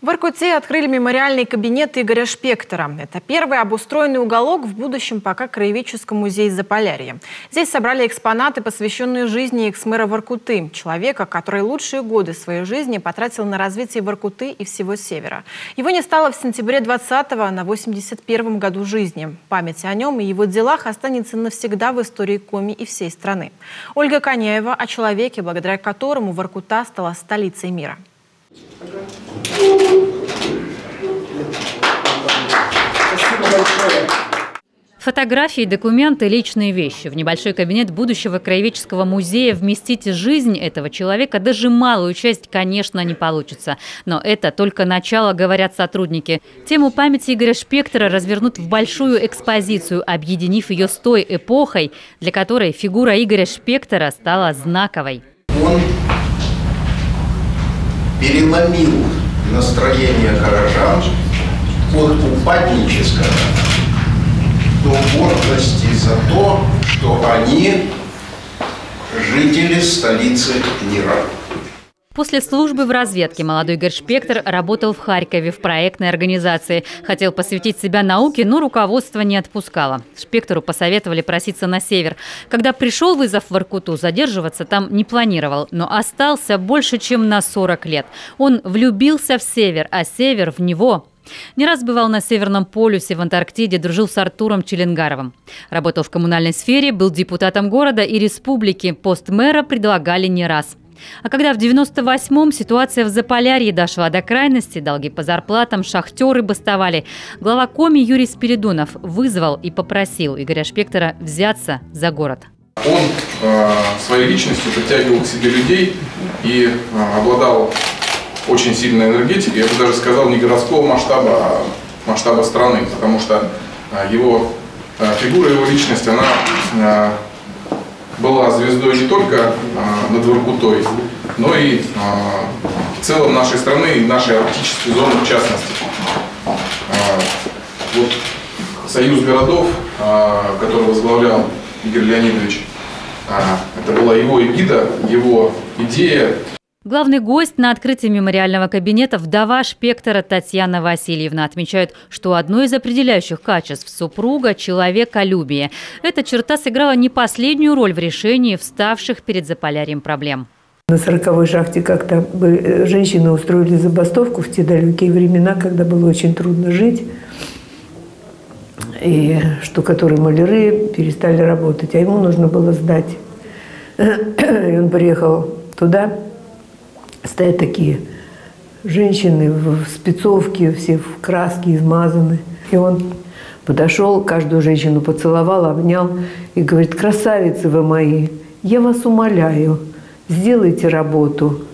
В Воркуте открыли мемориальный кабинет Игоря Шпектора. Это первый обустроенный уголок в будущем пока краеведческом музее Заполярья. Здесь собрали экспонаты, посвященные жизни экс-мэра Воркуты, человека, который лучшие годы своей жизни потратил на развитие Воркуты и всего Севера. Его не стало в сентябре 20-го на 81-м году жизни. Память о нем и его делах останется навсегда в истории Коми и всей страны. Ольга Коняева о человеке, благодаря которому Воркута стала столицей мира. Спасибо большое. Фотографии, документы, личные вещи. В небольшой кабинет будущего краеведческого музея вместить жизнь этого человека даже малую часть, конечно, не получится. Но это только начало, говорят сотрудники. Тему памяти Игоря Шпектора развернут в большую экспозицию, объединив ее с той эпохой, для которой фигура Игоря Шпектора стала знаковой. Он переломил настроение горожан от упаднического до гордости за то, что они жители столицы мира. После службы в разведке молодой Игорь Шпектор работал в Харькове в проектной организации. Хотел посвятить себя науке, но руководство не отпускало. Шпектору посоветовали проситься на север. Когда пришел вызов в Воркуту, задерживаться там не планировал, но остался больше, чем на 40 лет. Он влюбился в север, а север в него. Не раз бывал на Северном полюсе, в Антарктиде, дружил с Артуром Челенгаровым. Работал в коммунальной сфере, был депутатом города и республики. Пост мэра предлагали не раз. А когда в 98-м ситуация в Заполярье дошла до крайности, долги по зарплатам, шахтеры бастовали, глава Коми Юрий Спиридонов вызвал и попросил Игоря Шпектора взяться за город. Он своей личностью притягивал к себе людей и обладал очень сильной энергетикой. Я бы даже сказал, не городского масштаба, а масштаба страны, потому что его фигура, его личность, она была звездой не только над Воркутой, но и в целом нашей страны и нашей арктической зоны в частности. Вот союз городов, который возглавлял Игорь Леонидович, это была его эгида, его идея. Главный гость на открытии мемориального кабинета – вдова Шпектора Татьяна Васильевна. Отмечает, что одно из определяющих качеств супруга – человеколюбие. Эта черта сыграла не последнюю роль в решении вставших перед Заполярьем проблем. На 40-й шахте как-то женщины устроили забастовку в те далекие времена, когда было очень трудно жить. И штукатуры, маляры перестали работать, а ему нужно было сдать. И он приехал туда. Стоят такие женщины в спецовке, все в краске измазаны. И он подошел, каждую женщину поцеловал, обнял и говорит: красавицы вы мои, я вас умоляю, сделайте работу.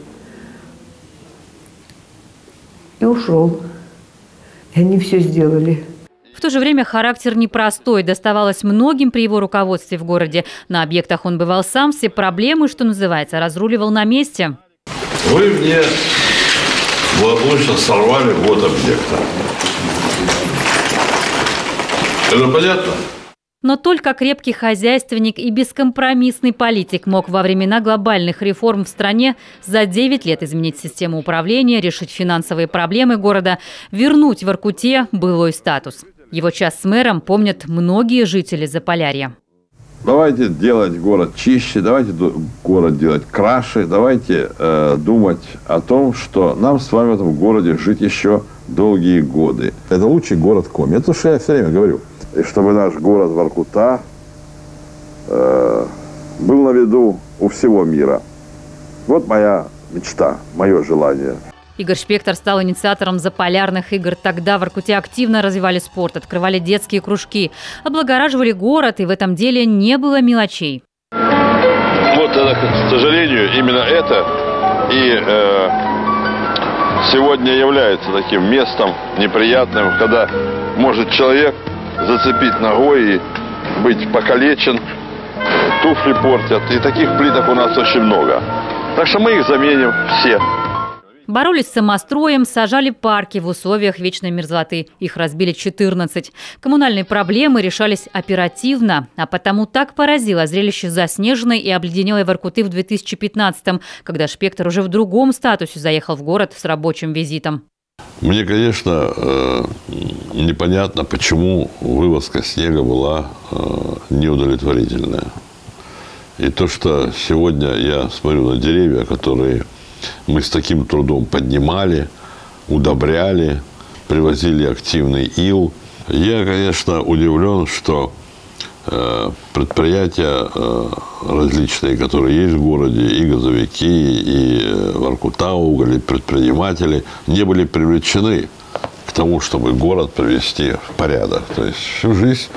И ушел. И они все сделали. В то же время характер непростой, доставалось многим при его руководстве в городе. На объектах он бывал сам, все проблемы, что называется, разруливал на месте. Вы мне благополучно сорвали год объекта. Это понятно? Но только крепкий хозяйственник и бескомпромиссный политик мог во времена глобальных реформ в стране за 9 лет изменить систему управления, решить финансовые проблемы города, вернуть Воркуте былой статус. Его час с мэром помнят многие жители Заполярья. Давайте делать город чище, давайте город делать краше, давайте думать о том, что нам с вами в этом городе жить еще долгие годы. Это лучший город Коми. Это то, что я все время говорю. И чтобы наш город Воркута был на виду у всего мира. Вот моя мечта, мое желание. Игорь Шпектор стал инициатором Заполярных игр. Тогда в Воркуте активно развивали спорт, открывали детские кружки, облагораживали город, и в этом деле не было мелочей. Вот это, к сожалению, именно это и сегодня является таким местом неприятным, когда может человек зацепить ногой и быть покалечен, туфли портят. И таких плиток у нас очень много. Так что мы их заменим все. Боролись с самостроем, сажали парки в условиях вечной мерзлоты. Их разбили 14. Коммунальные проблемы решались оперативно. А потому так поразило зрелище заснеженной и обледенелой Воркуты в 2015-м, когда Шпектор уже в другом статусе заехал в город с рабочим визитом. Мне, конечно, непонятно, почему вывозка снега была неудовлетворительная. И то, что сегодня я смотрю на деревья, которые мы с таким трудом поднимали, удобряли, привозили активный ил, я, конечно, удивлен, что предприятия различные, которые есть в городе, и газовики, и Воркута уголь, и предприниматели, не были привлечены к тому, чтобы город привести в порядок. То есть всю жизнь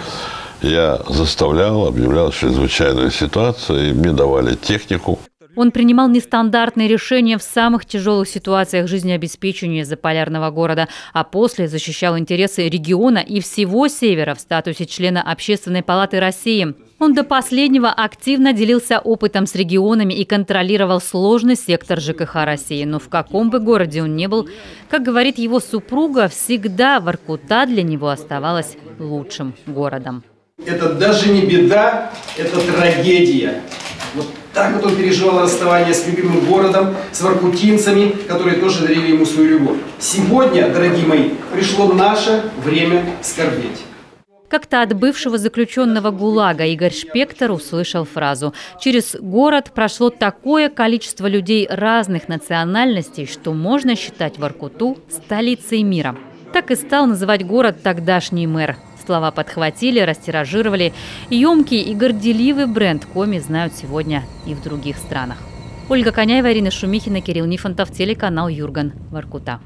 я заставлял, объявлял чрезвычайную ситуацию, и мне давали технику. Он принимал нестандартные решения в самых тяжелых ситуациях жизнеобеспечения заполярного города, а после защищал интересы региона и всего Севера в статусе члена Общественной палаты России. Он до последнего активно делился опытом с регионами и контролировал сложный сектор ЖКХ России. Но в каком бы городе он ни был, как говорит его супруга, всегда Воркута для него оставалась лучшим городом. Это даже не беда, это трагедия. Вот так вот он переживал расставание с любимым городом, с воркутинцами, которые тоже дарили ему свою любовь. Сегодня, дорогие мои, пришло наше время скорбеть. Как-то от бывшего заключенного ГУЛАГа Игорь Шпектор услышал фразу: «Через город прошло такое количество людей разных национальностей, что можно считать Воркуту столицей мира». Так и стал называть город тогдашний мэр. Слова подхватили, растиражировали. Емкий и горделивый бренд Коми знают сегодня и в других странах. Ольга Коняева, Ирина Шумихина, Кирилл Нифонтов, телеканал Юрган, Воркута.